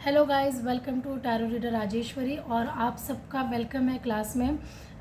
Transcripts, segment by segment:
Hello guys, welcome to tarot reader Rajeshwari. और आप सबका वेलकम है क्लास में।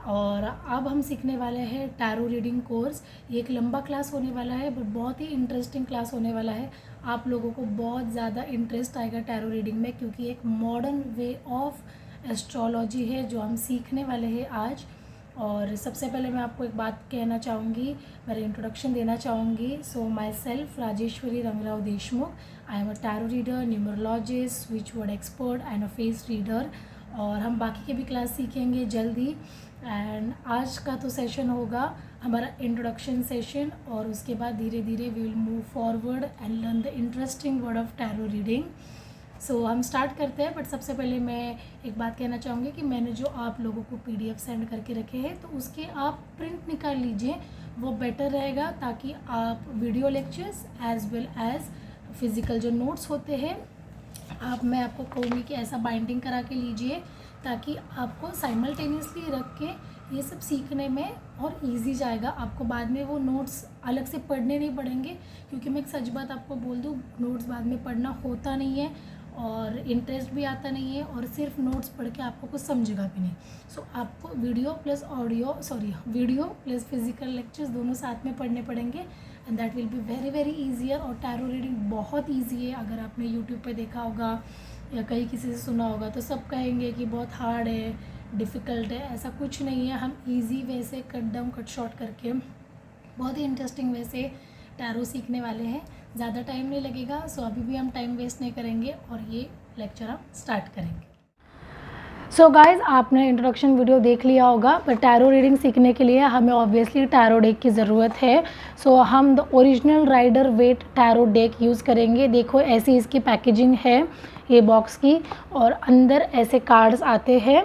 और अब हम सीखने वाले हैं टैरो रीडिंग कोर्स। ये एक लंबा क्लास होने वाला है बट बहुत ही इंटरेस्टिंग क्लास होने वाला है। आप लोगों को बहुत ज़्यादा इंटरेस्ट आएगा टैरो रीडिंग में, क्योंकि एक मॉडर्न वे ऑफ एस्ट्रोलॉजी है जो हम सीखने वाले हैं आज। और सबसे पहले मैं आपको एक बात कहना चाहूँगी, मेरा इंट्रोडक्शन देना चाहूँगी। So myself Rajeshwari Rangrao Deshmukh. I am a tarot reader, numerologist, switch word expert and a face reader. और हम बाकी के भी क्लास सीखेंगे जल्दी। एंड आज का तो सेशन होगा हमारा इंट्रोडक्शन सेशन, और उसके बाद धीरे धीरे we will move forward and learn the interesting word of tarot reading. So हम स्टार्ट करते हैं। बट सबसे पहले मैं एक बात कहना चाहूँगी कि मैंने जो आप लोगों को PDF सेंड करके रखे हैं, तो उसके आप प्रिंट निकाल लीजिए, वो बेटर रहेगा, ताकि आप video lectures as well as physical जो नोट्स होते हैं मैं आपको कहूँगी कि ऐसा बाइंडिंग करा के लीजिए, ताकि आपको साइमल्टेनियसली रख के ये सब सीखने में और इजी जाएगा। आपको बाद में वो नोट्स अलग से पढ़ने नहीं पड़ेंगे, क्योंकि मैं एक सच बात आपको बोल दूँ, नोट्स बाद में पढ़ना होता नहीं है और इंटरेस्ट भी आता नहीं है, और सिर्फ नोट्स पढ़ के आपको कुछ समझेगा भी नहीं। सो आपको वीडियो प्लस फिज़िकल लेक्चर्स दोनों साथ में पढ़ने पड़ेंगे, and that will be very very easier. और टैरो रीडिंग बहुत ईजी है। अगर आपने यूट्यूब पे देखा होगा या कहीं किसी से सुना होगा तो सब कहेंगे कि बहुत हार्ड है, डिफ़िकल्ट है। ऐसा कुछ नहीं है। हम ईजी वे से कट डाउन कट शॉर्ट करके बहुत ही इंटरेस्टिंग वे से टैरो सीखने वाले हैं। ज़्यादा टाइम नहीं लगेगा। सो अभी भी हम टाइम वेस्ट नहीं करेंगे और ये लेक्चर हम स्टार्ट करेंगे। सो गाइज, आपने इंट्रोडक्शन वीडियो देख लिया होगा, पर टैरो रीडिंग सीखने के लिए हमें ऑब्वियसली टैरो डेक की ज़रूरत है। सो हम the original rider Waite tarot deck use करेंगे। देखो, ऐसी इसकी पैकेजिंग है ये बॉक्स की, और अंदर ऐसे कार्ड्स आते हैं।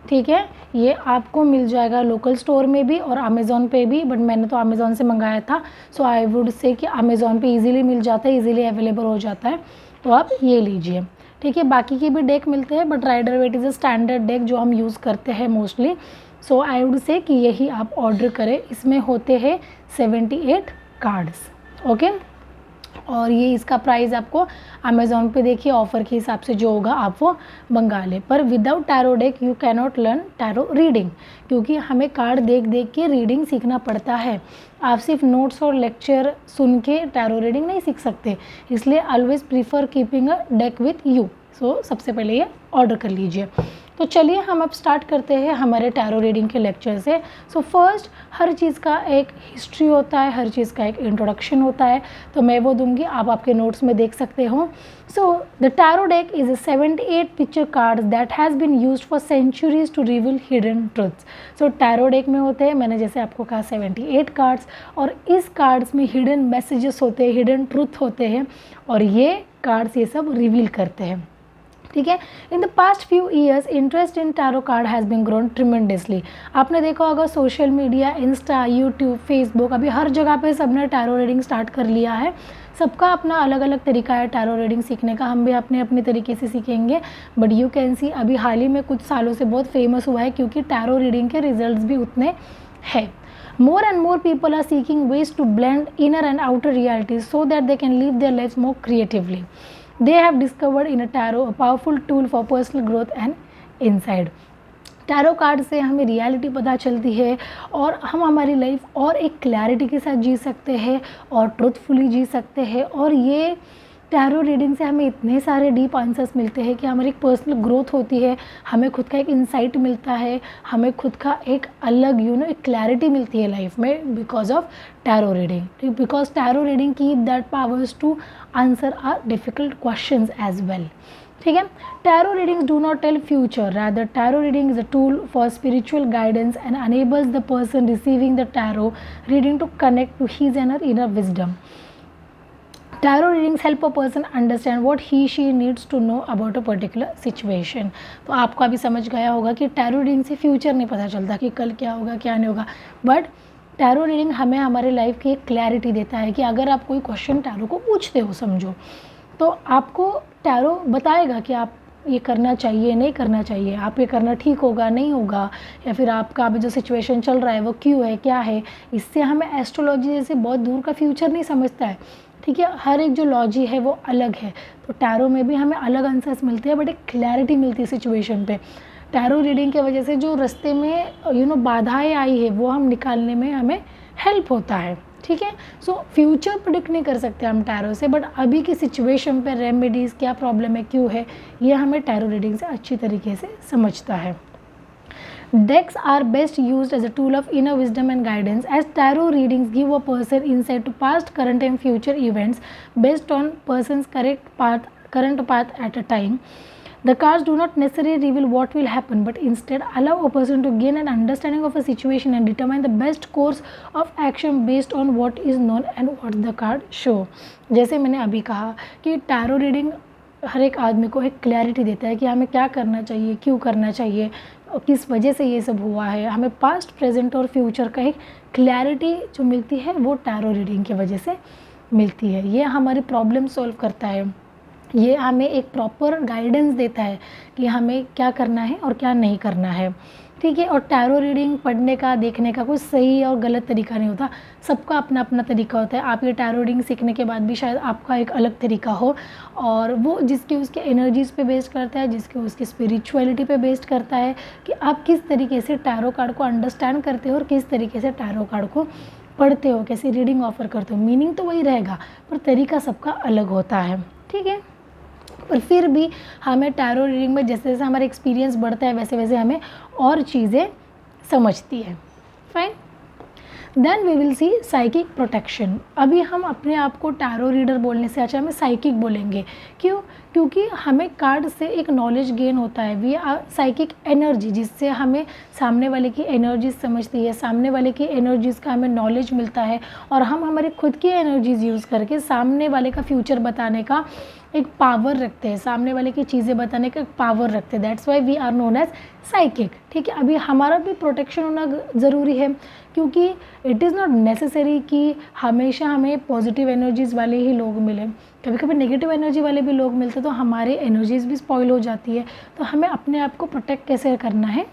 ठीक है, ये आपको मिल जाएगा लोकल स्टोर में भी और अमेज़ॉन पे भी, बट मैंने तो अमेज़ॉन से मंगाया था। सो आई वुड से कि अमेज़ॉन पे इजीली मिल जाता है, इजीली अवेलेबल हो जाता है, तो आप ये लीजिए। ठीक है, बाकी के भी डेक मिलते हैं, but rider Waite is a standard deck जो हम यूज़ करते हैं mostly. So I would say कि यही आप ऑर्डर करें। इसमें होते हैं 78 कार्ड्स। ओके, और ये इसका प्राइस आपको अमेज़ॉन पे देखिए ऑफ़र के हिसाब से जो होगा आप वो मंगा लें। पर without tarot deck you can not learn tarot reading, क्योंकि हमें कार्ड देख देख के रीडिंग सीखना पड़ता है। आप सिर्फ नोट्स और लेक्चर सुन के टैरो रीडिंग नहीं सीख सकते, इसलिए always prefer keeping a deck with you. So सबसे पहले ये ऑर्डर कर लीजिए। तो चलिए हम अब स्टार्ट करते हैं हमारे टैरो रीडिंग के लेक्चर से। सो फर्स्ट, हर चीज़ का एक हिस्ट्री होता है, हर चीज़ का एक इंट्रोडक्शन होता है, तो मैं वो दूंगी, आप आपके नोट्स में देख सकते हो। So the tarot deck is a 78 picture cards that has been used for centuries to reveal hidden truths. So tarot deck में होते हैं, मैंने जैसे आपको कहा, 78 कार्ड्स, और इस कार्ड्स में हिडन मैसेजेस होते हैं, हिडन ट्रुथ होते हैं, और ये कार्ड्स ये सब रिवील करते हैं। ठीक है, in the past few years interest in tarot card has been grown tremendously. आपने देखा होगा social media, Insta, YouTube, Facebook, अभी हर जगह पे सबने टैरो रीडिंग स्टार्ट कर लिया है। सबका अपना अलग अलग तरीका है टैरो रीडिंग सीखने का, हम भी अपने अपने तरीके से सीखेंगे। बट यू कैन सी, अभी हाल ही में कुछ सालों से बहुत फेमस हुआ है, क्योंकि टैरो रीडिंग के रिजल्ट्स भी उतने हैं। More and more people are seeking ways to blend inner and outer realities so that they can live their lives more creatively. They have discovered in a tarot a powerful tool for personal growth and insight. Tarot card से हमें reality पता चलती है, और हम हमारी life और एक क्लैरिटी के साथ जी सकते हैं और ट्रुथफुली जी सकते हैं। और ये टैरो रीडिंग से हमें इतने सारे डीप आंसर्स मिलते हैं कि हमारी एक पर्सनल ग्रोथ होती है, हमें खुद का एक इंसाइट मिलता है, हमें खुद का एक अलग एक क्लैरिटी मिलती है लाइफ में, because of tarot reading. Because tarot reading keep that powers to answer are difficult questions as well. ठीक है, tarot readings do not tell future, rather tarot reading is a tool for spiritual guidance and enables the person receiving the tarot reading to connect to his inner wisdom. Tarot readings help a person understand what he/she needs to know about a particular situation. तो आपको अभी समझ गया होगा कि tarot reading से future नहीं पता चलता कि कल क्या होगा क्या नहीं होगा, बट टैरो रीडिंग हमें हमारे लाइफ की एक क्लैरिटी देता है कि अगर आप कोई क्वेश्चन टैरो को पूछते हो, समझो, तो आपको टैरो बताएगा कि आप ये करना चाहिए नहीं करना चाहिए, आप ये करना ठीक होगा नहीं होगा, या फिर आपका अभी जो सिचुएशन चल रहा है वो क्यों है क्या है। इससे हमें एस्ट्रोलॉजी जैसे बहुत दूर का फ्यूचर नहीं समझता है, ठीक है, हर एक जो लॉजी है वो अलग है। तो टैरो में भी हमें अलग आंसर्स मिलते हैं, बट एक क्लैरिटी मिलती है सिचुएशन पे। टैरो रीडिंग की वजह से जो रास्ते में बाधाएं आई है वो हम निकालने में हमें हेल्प होता है। ठीक है, सो फ्यूचर प्रिडिक्ट नहीं कर सकते हम टैरो से, बट अभी की सिचुएशन पे रेमेडीज़, क्या प्रॉब्लम है, क्यों है, ये हमें टैरो रीडिंग से अच्छी तरीके से समझता है। Decks are best used as a tool of inner wisdom and guidance, as tarot readings give a person insight to past, current and future events based on person's current path at a time. The cards do not necessarily reveal what will happen, but instead allow a person to gain an understanding of a situation and determine the best course of action based on what is known and what the card show. जैसे मैंने अभी कहा कि tarot reading हर एक आदमी को एक clarity देता है कि हमें क्या करना चाहिए, क्यों करना चाहिए और किस वजह से ये सब हुआ है। हमें पास्ट, प्रेजेंट और फ्यूचर का एक क्लैरिटी जो मिलती है वो टैरो रीडिंग की वजह से मिलती है। ये हमारी प्रॉब्लम सॉल्व करता है, ये हमें एक प्रॉपर गाइडेंस देता है कि हमें क्या करना है और क्या नहीं करना है। ठीक है, और टैरो रीडिंग पढ़ने का, देखने का कोई सही और गलत तरीका नहीं होता, सबका अपना अपना तरीका होता है। आप ये टैरो रीडिंग सीखने के बाद भी शायद आपका एक अलग तरीका हो, और वो जिसके उसके एनर्जीज़ पे बेस्ड करता है, जिसके उसकी स्पिरिचुअलिटी पे बेस्ड करता है कि आप किस तरीके से टैरो कार्ड को अंडरस्टैंड करते हो और किस तरीके से टैरो कार्ड को पढ़ते हो, कैसी रीडिंग ऑफर करते हो। मीनिंग तो वही रहेगा पर तरीका सबका अलग होता है। ठीक है, पर फिर भी हमें टैरो रीडिंग में जैसे जैसे हमारा एक्सपीरियंस बढ़ता है वैसे वैसे हमें और चीज़ें समझती है। Fine, then we will see psychic protection. अभी हम अपने आप को टैरो रीडर बोलने से अच्छा हमें साइकिक बोलेंगे। क्यों? क्योंकि हमें कार्ड से एक नॉलेज गेन होता है, वी आर साइकिक एनर्जी, जिससे हमें सामने वाले की एनर्जीज समझती है, सामने वाले की एनर्जीज़ का हमें नॉलेज मिलता है, और हम हमारे खुद की एनर्जीज़ यूज़ करके सामने वाले का फ्यूचर बताने का एक पावर रखते हैं, सामने वाले की चीज़ें बताने का एक पावर रखते हैं। That's why we are known as psychic. ठीक है, अभी हमारा भी प्रोटेक्शन होना ज़रूरी है, क्योंकि इट इज़ नॉट नेसेसरी कि हमेशा हमें पॉजिटिव एनर्जीज़ वाले ही लोग मिलें। कभी कभी नेगेटिव एनर्जी वाले भी लोग मिलते हैं, तो हमारी एनर्जीज़ भी स्पॉइल हो जाती है। तो हमें अपने आप को प्रोटेक्ट कैसे करना है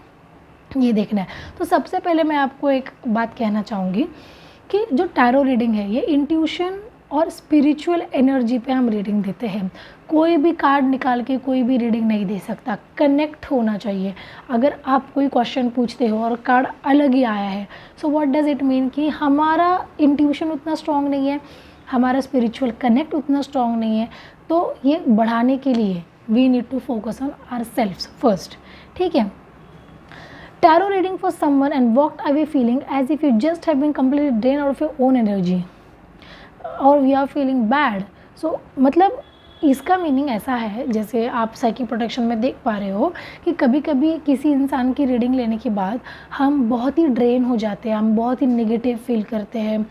ये देखना है। तो सबसे पहले मैं आपको एक बात कहना चाहूँगी कि जो टैरो रीडिंग है ये इंट्यूशन और स्पिरिचुअल एनर्जी पे हम रीडिंग देते हैं। कोई भी कार्ड निकाल के कोई भी रीडिंग नहीं दे सकता, कनेक्ट होना चाहिए। अगर आप कोई क्वेश्चन पूछते हो और कार्ड अलग ही आया है, so what does it mean कि हमारा इंट्यूशन उतना स्ट्रॉन्ग नहीं है, हमारा स्पिरिचुअल कनेक्ट उतना स्ट्रॉन्ग नहीं है। तो ये बढ़ाने के लिए we need to focus on our selfs first. ठीक है, tarot reading for someone and walked away feeling as if you just have been completely drain out of your own energy और we are feeling bad. So मतलब इसका meaning ऐसा है, जैसे आप psychic protection में देख पा रहे हो कि कभी कभी किसी इंसान की रीडिंग लेने के बाद हम बहुत ही ड्रेन हो जाते हैं, हम बहुत ही नेगेटिव फील करते हैं,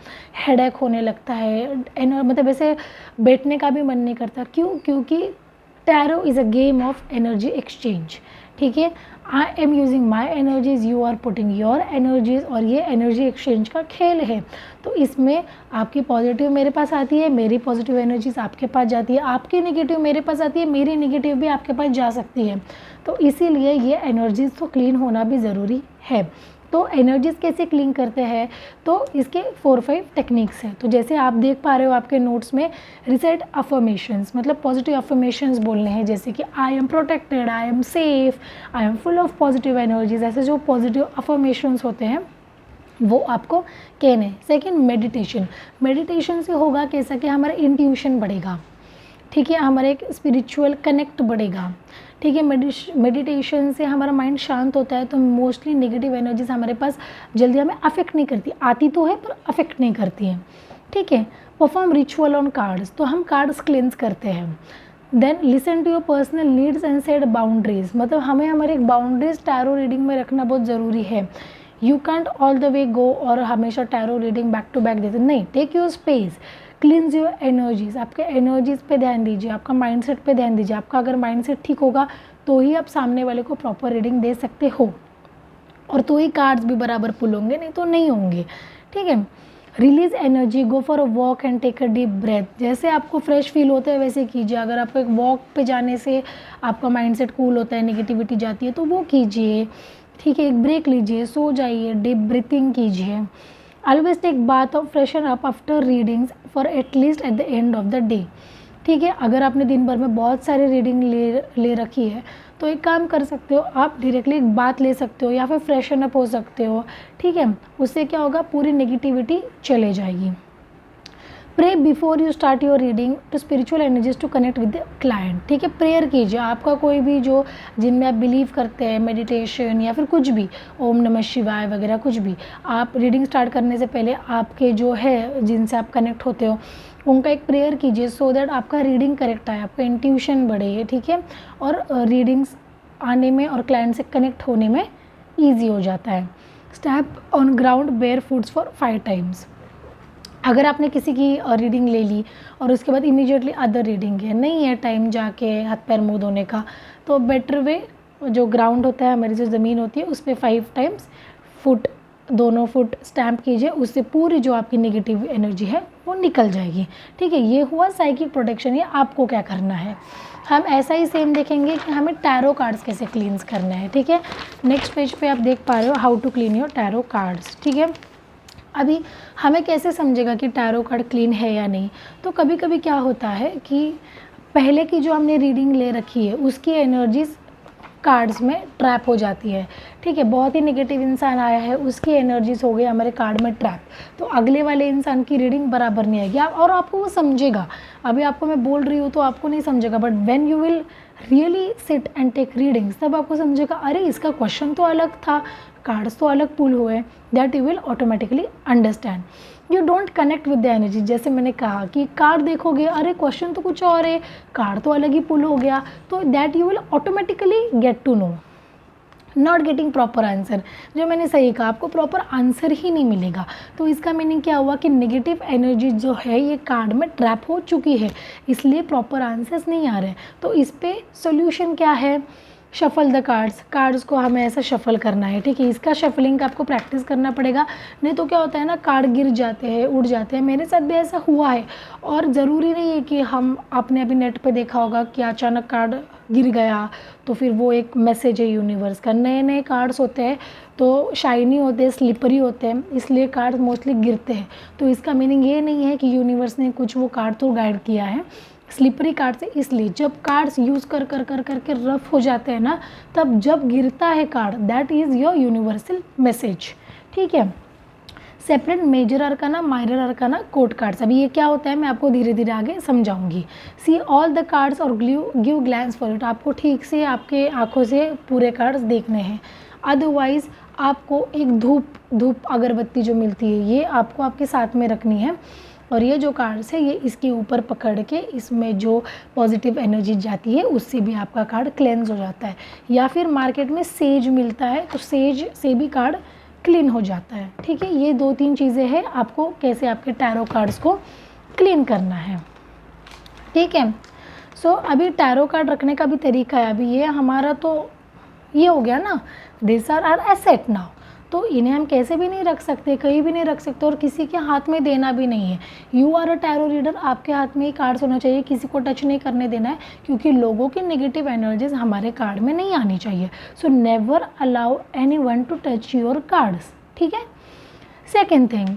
हेडेक होने लगता है, मतलब ऐसे बैठने का भी मन नहीं करता। क्यों? क्योंकि tarot is a game of energy exchange. ठीक है, I am using my energies, you are putting your energies, और ये एनर्जी एक्सचेंज का खेल है। तो इसमें आपकी पॉजिटिव मेरे पास आती है, मेरी पॉजिटिव एनर्जीज़ आपके पास जाती है, आपकी नेगेटिव मेरे पास आती है, मेरी नेगेटिव भी आपके पास जा सकती है। तो इसीलिए ये एनर्जीज़ तो क्लीन होना भी ज़रूरी है। तो एनर्जीज़ कैसे क्लीन करते हैं? तो इसके 4-5 टेक्निक्स हैं। तो जैसे आप देख पा रहे हो आपके नोट्स में रिसेट अफर्मेशंस, मतलब पॉजिटिव अफर्मेशंस बोलने हैं, जैसे कि I am protected, I am safe, I am full of positive energies. ऐसे जो पॉजिटिव अफर्मेशंस होते हैं वो आपको कहने। सेकेंड, मेडिटेशन से होगा कैसा कि हमारा इंट्यूशन बढ़ेगा। ठीक है, हमारा एक स्पिरिचुअल कनेक्ट बढ़ेगा। ठीक है, मेडिटेशन से हमारा माइंड शांत होता है, तो मोस्टली नेगेटिव एनर्जीज हमारे पास जल्दी हमें अफेक्ट नहीं करती, आती तो है पर अफेक्ट नहीं करती हैं। ठीक है, परफॉर्म रिचुअल ऑन कार्ड्स, तो हम कार्ड्स क्लेंस करते हैं। Then listen to your personal needs and set boundaries, मतलब हमें हमारे एक बाउंड्रीज टैरो रीडिंग में रखना बहुत ज़रूरी है। You can't all the way go और हमेशा tarot reading back to back देते नहीं। Take your space, cleanse your energies, आपके एनर्जीज पे ध्यान दीजिए, आपका माइंडसेट पे ध्यान दीजिए। आपका अगर माइंडसेट ठीक होगा तो ही आप सामने वाले को प्रॉपर रीडिंग दे सकते हो, और तो ही कार्ड्स भी बराबर पुल होंगे, नहीं तो नहीं होंगे। ठीक है, release energy, go for a walk and take a deep breath. जैसे आपको फ्रेश फील होता है वैसे कीजिए। अगर आपको एक वॉक पे जाने से आपका माइंडसेट कूल होता है, नेगेटिविटी जाती है, तो वो कीजिए। ठीक है, एक ब्रेक लीजिए, सो जाइए, डीप ब्रीथिंग कीजिए। ऑलवेज टेक बाथ और freshen up after readings for at least at the end of the day. ठीक है, अगर आपने दिन भर में बहुत सारी रीडिंग ले रखी है तो एक काम कर सकते हो, आप डायरेक्टली एक बात ले सकते हो या फिर फ्रेशन अप हो सकते हो। ठीक है, उससे क्या होगा, पूरी नेगेटिविटी चले जाएगी। Pray before you start your reading to spiritual energies to connect with the client. ठीक है, प्रेयर कीजिए, आपका कोई भी जो जिनमें आप बिलीव करते हैं, मेडिटेशन या फिर कुछ भी, ओम नमः शिवाय वगैरह कुछ भी, आप रीडिंग स्टार्ट करने से पहले आपके जो है जिनसे आप कनेक्ट होते हो उनका एक प्रेयर कीजिए, सो दैट आपका रीडिंग करेक्ट आए, आपका इंट्यूशन बढ़े। ठीक है, और रीडिंग्स आने में और क्लाइंट से कनेक्ट होने में ईजी हो जाता है। Step on ground bare foods for 5 times. अगर आपने किसी की रीडिंग ले ली और उसके बाद इमीडिएटली अदर रीडिंग है, नहीं है टाइम जाके हाथ पैर मुँह धोने का, तो बेटर वे जो ग्राउंड होता है, हमारी जो ज़मीन होती है, उस पर 5 टाइम्स फुट, दोनों फुट स्टैम्प कीजिए, उससे पूरी जो आपकी नेगेटिव एनर्जी है वो निकल जाएगी। ठीक है, ये हुआ साइकिक प्रोटेक्शन। ये आपको क्या करना है, हम ऐसा ही सेम देखेंगे कि हमें टैरो कार्ड्स कैसे क्लींस करना है। ठीक है, नेक्स्ट पेज पे आप देख पा रहे हो how to clean your tarot cards. ठीक है, अभी हमें कैसे समझेगा कि टैरो कार्ड क्लीन है या नहीं, तो कभी कभी क्या होता है कि पहले की जो हमने रीडिंग ले रखी है उसकी एनर्जीज कार्ड्स में ट्रैप हो जाती है। ठीक है, बहुत ही नेगेटिव इंसान आया है, उसकी एनर्जीज हो गई हमारे कार्ड में ट्रैप, तो अगले वाले इंसान की रीडिंग बराबर नहीं आएगी और आपको वो समझेगा। अभी आपको मैं बोल रही हूँ तो आपको नहीं समझेगा, but when you will really sit and take readings तब आपको समझेगा, अरे इसका क्वेश्चन तो अलग था, कार्ड्स तो अलग पुल हुए, that you will automatically understand. You don't connect with the energy. जैसे मैंने कहा कि कार्ड देखोगे, अरे क्वेश्चन तो कुछ और है, कार्ड तो अलग ही पुल हो गया, तो that you will automatically get to know. Not getting proper answer, जो मैंने सही कहा, आपको प्रॉपर आंसर ही नहीं मिलेगा। तो इसका मीनिंग क्या हुआ कि नेगेटिव एनर्जी जो है ये कार्ड में ट्रैप हो चुकी है, इसलिए प्रॉपर आंसर्स नहीं आ रहे। तो इस पर सोल्यूशन क्या है, शफल द कार्ड्स। कार्ड्स को हमें ऐसा शफल करना है। ठीक है, इसका शफलिंग का आपको प्रैक्टिस करना पड़ेगा, नहीं तो क्या होता है ना, कार्ड गिर जाते हैं, उड़ जाते हैं। मेरे साथ भी ऐसा हुआ है, और ज़रूरी नहीं है कि हम आपने अभी नेट पे देखा होगा कि अचानक कार्ड गिर गया तो फिर वो एक मैसेज है यूनिवर्स का। नए नए कार्ड्स होते हैं तो शाइनी होते हैं, स्लिपरी होते हैं, इसलिए कार्ड्स मोस्टली गिरते हैं। तो इसका मीनिंग ये नहीं है कि यूनिवर्स ने कुछ वो कार्ड तो गाइड किया है स्लिपरी कार्ड से। इसलिए जब कार्ड्स यूज़ कर के रफ हो जाते हैं ना, तब जब गिरता है card, that is your universal message. ठीक है, separate major arcana, minor arcana, court cards. अभी ये क्या होता है मैं आपको धीरे धीरे आगे समझाऊंगी। सी ऑल द कार्ड्स और गिव ग्लैंस फॉर इट। आपको ठीक से आपके आंखों से पूरे कार्ड्स देखने हैं, अदरवाइज़ आपको एक धूप अगरबत्ती जो मिलती है ये आपको आपके साथ में रखनी है, और ये जो कार्ड्स है ये इसके ऊपर पकड़ के इसमें जो पॉजिटिव एनर्जी जाती है उससे भी आपका कार्ड क्लेंस हो जाता है। या फिर मार्केट में सेज मिलता है तो सेज से भी कार्ड क्लीन हो जाता है। ठीक है, ये 2-3 चीज़ें हैं आपको कैसे आपके टैरो कार्ड्स को क्लीन करना है। ठीक है, सो अभी टैरो कार्ड रखने का भी तरीका है। अभी ये हमारा तो ये हो गया ना, this are our asset now, तो इन्हें हम कैसे भी नहीं रख सकते, कहीं भी नहीं रख सकते, और किसी के हाथ में देना भी नहीं है। You are a tarot reader, आपके हाथ में ही कार्ड्स होना चाहिए, किसी को टच नहीं करने देना है, क्योंकि लोगों की नेगेटिव एनर्जीज हमारे कार्ड में नहीं आनी चाहिए। So never allow anyone to touch your cards. ठीक है, second thing,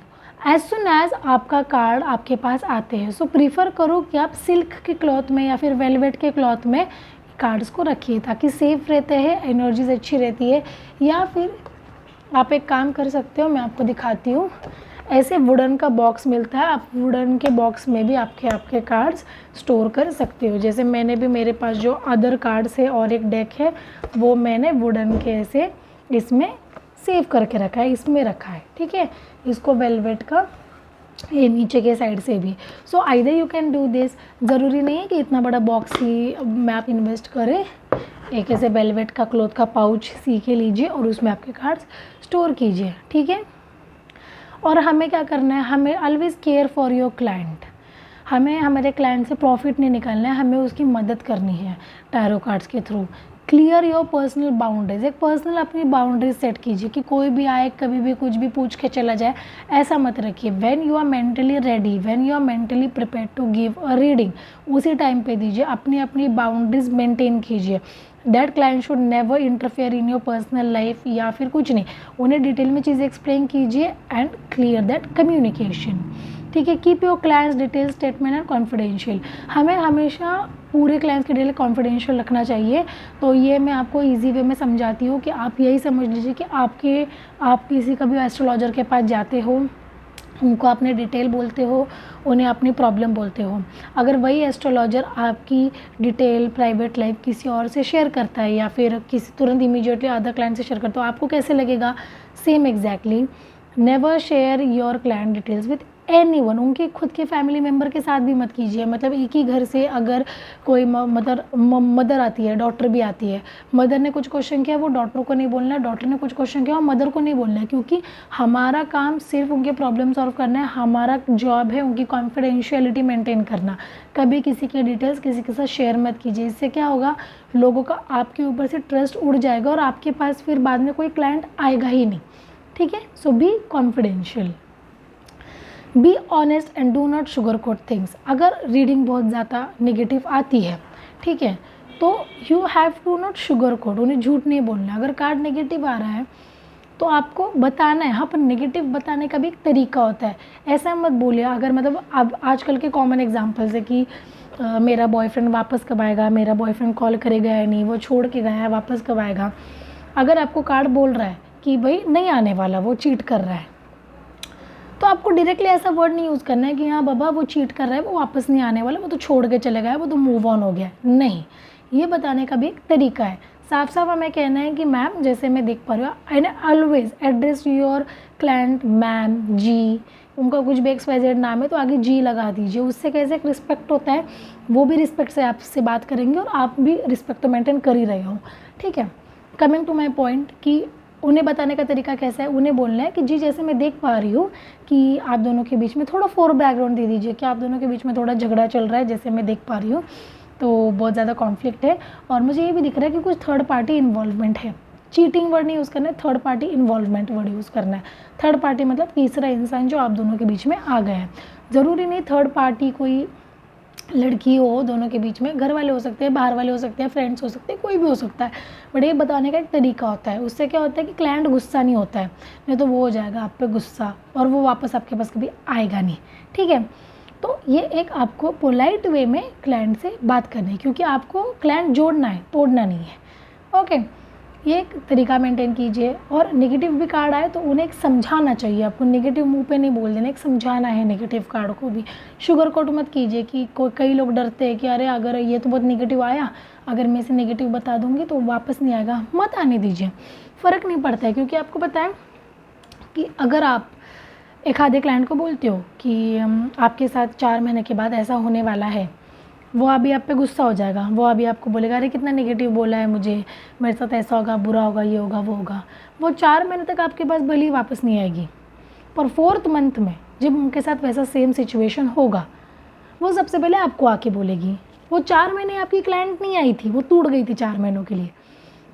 as soon as आपका कार्ड आपके पास आते हैं, सो प्रीफर करो कि आप सिल्क के क्लॉथ में या फिर वेलवेट के क्लॉथ में कार्ड्स को रखिए, ताकि सेफ रहते हैं, एनर्जीज अच्छी रहती है। या फिर आप एक काम कर सकते हो, मैं आपको दिखाती हूँ, ऐसे वुडन का बॉक्स मिलता है, आप वुडन के बॉक्स में भी आपके कार्ड्स स्टोर कर सकते हो। जैसे मैंने भी, मेरे पास जो अदर कार्ड्स है और एक डेक है वो मैंने वुडन के ऐसे इसमें सेव करके रखा है, इसमें रखा है। ठीक है, इसको वेलवेट का ये नीचे के साइड से भी। So either you can do this, ज़रूरी नहीं है कि इतना बड़ा बॉक्स ही में आप इन्वेस्ट करें। एक ऐसे वेलवेट का क्लॉथ का पाउच सी के लीजिए और उसमें आपके कार्ड्स स्टोर कीजिए। ठीक है, और हमें क्या करना है, हमें always care for your client. हमें हमारे क्लाइंट से प्रॉफिट नहीं निकालना है, हमें उसकी मदद करनी है टैरो कार्ड्स के through. Clear your personal boundaries, एक पर्सनल अपनी बाउंड्रीज सेट कीजिए कि कोई भी आए कभी भी कुछ भी पूछ के चला जाए, ऐसा मत रखिए। When you are mentally ready, when you are mentally prepared to give a reading, उसी टाइम पे दीजिए, अपनी अपनी बाउंड्रीज मेंटेन कीजिए। That client should never interfere in your personal life, या फिर कुछ नहीं, उन्हें डिटेल में चीज़ें एक्सप्लेन कीजिए एंड क्लियर दैट कम्युनिकेशन। ठीक है, keep your clients detail statement and confidential, हमें हमेशा पूरे क्लाइंट्स के डिटेल कॉन्फिडेंशियल रखना चाहिए। तो ये मैं आपको इजी वे में समझाती हूँ कि आप यही समझ लीजिए कि आप किसी कभी एस्ट्रोलॉजर के पास जाते हो, उनको अपने डिटेल बोलते हो, उन्हें अपनी प्रॉब्लम बोलते हो। अगर वही एस्ट्रोलॉजर आपकी डिटेल प्राइवेट लाइफ किसी और से शेयर करता है या फिर किसी तुरंत इमीडिएटली अदर क्लाइंट से शेयर करता हो, आपको कैसे लगेगा? Same exactly. Never share your client details with anyone, उनके खुद के फैमिली मेम्बर के साथ भी मत कीजिए। मतलब एक ही घर से अगर कोई मदर आती है, डॉटर भी आती है, मदर ने कुछ क्वेश्चन किया वो डॉटर को नहीं बोलना है, डॉटर ने कुछ क्वेश्चन किया वो मदर को नहीं बोलना है, क्योंकि हमारा काम सिर्फ उनके प्रॉब्लम सॉल्व करना है, हमारा जॉब है उनकी कॉन्फिडेंशियलिटी मेंटेन करना। कभी किसी के डिटेल्स किसी के साथ शेयर मत कीजिए, इससे क्या होगा, लोगों का आपके ऊपर से ट्रस्ट उड़ जाएगा और आपके पास फिर बाद में कोई क्लाइंट आएगा ही नहीं। ठीक है, so be confidential, be honest and do not sugar coat things. अगर रीडिंग बहुत ज़्यादा नेगेटिव आती है, ठीक है, तो you have to not sugar coat, उन्हें झूठ नहीं बोलना। अगर कार्ड नेगेटिव आ रहा है तो आपको बताना है। हाँ, पर नेगेटिव बताने का भी एक तरीका होता है, ऐसा मत बोलिए। अगर मतलब अब आजकल के कॉमन एग्जांपल्स है कि मेरा बॉयफ्रेंड वापस कब आएगा, मेरा बॉयफ्रेंड कॉल करेगा या नहीं, वो छोड़ के गया है वापस कब आएगा। अगर आपको कार्ड बोल रहा है कि भाई नहीं आने वाला, वो चीट कर रहा है, तो आपको डायरेक्टली ऐसा वर्ड नहीं यूज़ करना है कि हाँ बाबा वो चीट कर रहा है, वो वापस नहीं आने वाला, वो तो छोड़ के चले गया, वो तो मूव ऑन हो गया। नहीं, ये बताने का भी एक तरीका है। साफ साफ हमें कहना है कि मैम, जैसे मैं देख पा रही हूँ, and always address your client ma'am, ji, उनका कुछ भी XYZ नाम है तो आगे जी लगा दीजिए। उससे कैसे एक रिस्पेक्ट होता है, वो भी रिस्पेक्ट से आपसे बात करेंगे और आप भी रिस्पेक्ट तो मेंटेन कर ही रहे हो। ठीक है, कमिंग टू माई पॉइंट कि उन्हें बताने का तरीका कैसा है। उन्हें बोलना है कि जी, जैसे मैं देख पा रही हूँ कि आप दोनों के बीच में थोड़ा फोर बैकग्राउंड दे दीजिए कि आप दोनों के बीच में थोड़ा झगड़ा चल रहा है, जैसे मैं देख पा रही हूँ, तो बहुत ज़्यादा कॉन्फ्लिक्ट है और मुझे ये भी दिख रहा है कि कुछ थर्ड पार्टी इन्वॉल्वमेंट है। चीटिंग वर्ड नहीं यूज़ करना है, third party involvement word use करना है। थर्ड पार्टी मतलब तीसरा इंसान जो आप दोनों के बीच में आ गया है। ज़रूरी नहीं थर्ड पार्टी कोई लड़की हो, दोनों के बीच में घर वाले हो सकते हैं, बाहर वाले हो सकते हैं, फ्रेंड्स हो सकते हैं, कोई भी हो सकता है, बट ये बताने का एक तरीका होता है। उससे क्या होता है कि क्लाइंट गुस्सा नहीं होता है, नहीं तो वो हो जाएगा आप पे गुस्सा और वो वापस आपके पास कभी आएगा नहीं। ठीक है, तो ये एक आपको पोलाइट वे में क्लाइंट से बात करनी है, क्योंकि आपको क्लाइंट जोड़ना है, तोड़ना नहीं है। ओके, ये एक तरीका मेंटेन कीजिए। और नेगेटिव भी कार्ड आए तो उन्हें एक समझाना चाहिए, आपको नेगेटिव मुंह पे नहीं बोल देना, एक समझाना है नेगेटिव कार्ड को भी। शुगर कोट मत कीजिए कि कई लोग डरते हैं कि अरे अगर ये तो बहुत नेगेटिव आया, अगर मैं इसे नेगेटिव बता दूंगी तो वापस नहीं आएगा। मत आने दीजिए, फ़र्क नहीं पड़ता है, क्योंकि आपको पता है कि अगर आप एक आधे क्लाइंट को बोलते हो कि आपके साथ 4 महीने के बाद ऐसा होने वाला है, वो अभी आप पे गुस्सा हो जाएगा, वो अभी आपको बोलेगा अरे कितना नेगेटिव बोला है मुझे, मेरे साथ ऐसा होगा, बुरा होगा, ये होगा, वो होगा। वो 4 महीने तक आपके पास भले ही वापस नहीं आएगी, पर 4th मंथ में जब उनके साथ वैसा सेम सिचुएशन होगा, वो सबसे पहले आपको आके बोलेगी। वो 4 महीने आपकी क्लाइंट नहीं आई थी, वो टूट गई थी 4 महीनों के लिए,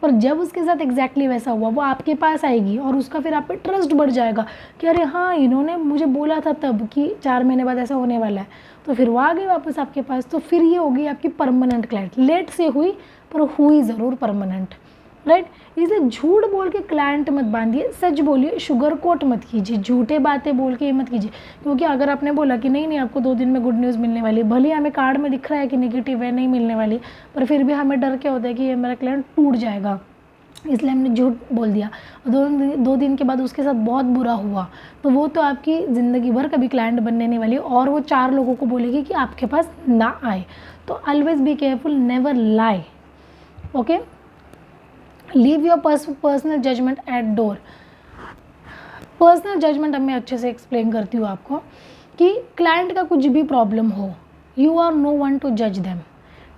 पर जब उसके साथ एग्जैक्टली वैसा हुआ, वो आपके पास आएगी और उसका फिर आप पे ट्रस्ट बढ़ जाएगा कि अरे हाँ, इन्होंने मुझे बोला था तब कि 4 महीने बाद ऐसा होने वाला है, तो फिर वो आ गई वापस आपके पास। तो फिर ये होगी आपकी परमानेंट क्लाइंट। लेट से हुई पर हुई ज़रूर परमानेंट, राइट। इसे झूठ बोल के क्लाइंट मत बांधिए, सच बोलिए, शुगर कोट मत कीजिए, झूठे बातें बोल के ये मत कीजिए। क्योंकि अगर आपने बोला कि नहीं आपको 2 दिन में गुड न्यूज़ मिलने वाली, भले हमें कार्ड में दिख रहा है कि नेगेटिव है, नहीं मिलने वाली, पर फिर भी हमें डर क्या होता है कि ये मेरा क्लाइंट टूट जाएगा, इसलिए हमने झूठ बोल दिया। 2 दिन के बाद उसके साथ बहुत बुरा हुआ, तो वो तो आपकी ज़िंदगी भर कभी क्लाइंट बनने नहीं वाली और वो 4 लोगों को बोलेगी कि आपके पास ना आए। तो always be careful, never lie. Okay, leave your personal judgement at door. Personal judgement अब मैं अच्छे से एक्सप्लेन करती हूँ आपको कि क्लाइंट का कुछ भी प्रॉब्लम हो, you are no one to जज देम।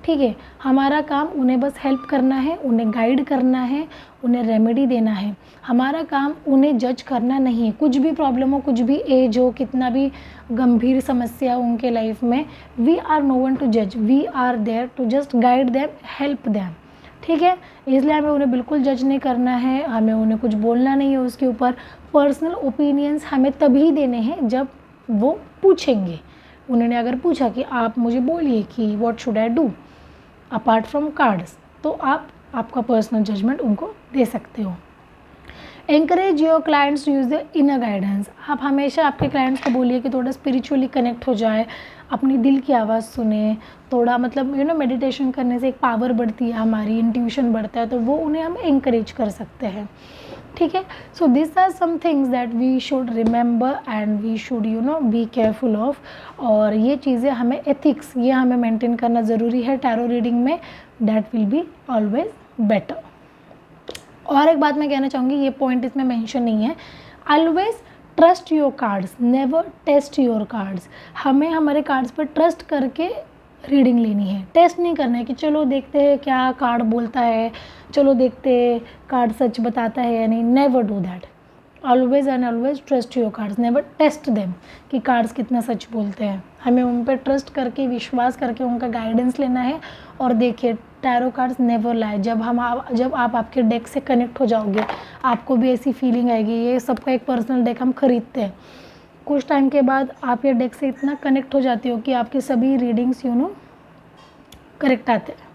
ठीक है, हमारा काम उन्हें बस हेल्प करना है, उन्हें गाइड करना है, उन्हें रेमेडी देना है। हमारा काम उन्हें जज करना नहीं है। कुछ भी प्रॉब्लम हो, कुछ भी एज हो, कितना भी गंभीर समस्या हो उनके लाइफ में, we are no one to जज, we are there to just guide them, help them. ठीक है। इसलिए हमें उन्हें बिल्कुल जज नहीं करना है, हमें उन्हें कुछ बोलना नहीं है उसके ऊपर। पर्सनल ओपिनियंस हमें तभी देने हैं जब वो पूछेंगे। उन्होंने अगर पूछा कि आप मुझे बोलिए कि what should I do apart from cards, तो आप आपका पर्सनल जजमेंट उनको दे सकते हो। Encourage your clients to use the inner guidance. आप हमेशा आपके क्लाइंट्स को बोलिए कि थोड़ा स्पिरिचुअली कनेक्ट हो जाए, अपनी दिल की आवाज़ सुने, थोड़ा मतलब मेडिटेशन करने से एक पावर बढ़ती है हमारी, इंट्यूशन बढ़ता है, तो वो उन्हें हम एंकरेज कर सकते हैं। ठीक है। So this are some things that we should remember and we should be careful of. और ये चीज़ें हमें एथिक्स ये हमें मेंटेन करना ज़रूरी है टैरो रीडिंग में, that will be always better. और एक बात मैं कहना चाहूँगी, ये पॉइंट इसमें मेंशन नहीं है, always trust your cards, never test your cards. हमें हमारे कार्ड्स पर ट्रस्ट करके रीडिंग लेनी है, टेस्ट नहीं करना है कि चलो देखते हैं क्या कार्ड बोलता है, चलो देखते हैं कार्ड सच बताता है या नहीं। Never do that. Always and always trust your cards, never test them कि कार्ड्स कितना सच बोलते हैं। हमें उन पर ट्रस्ट करके, विश्वास करके उनका गाइडेंस लेना है। और देखिए टैरो कार्ड्स नेवर लाए। जब आप आपके डेक से कनेक्ट हो जाओगे, आपको भी ऐसी फीलिंग आएगी। ये सबका एक पर्सनल डेक हम खरीदते हैं, कुछ टाइम के बाद आप ये डेक से इतना कनेक्ट हो जाते हो कि आपकी सभी रीडिंग्स करेक्ट आते हैं।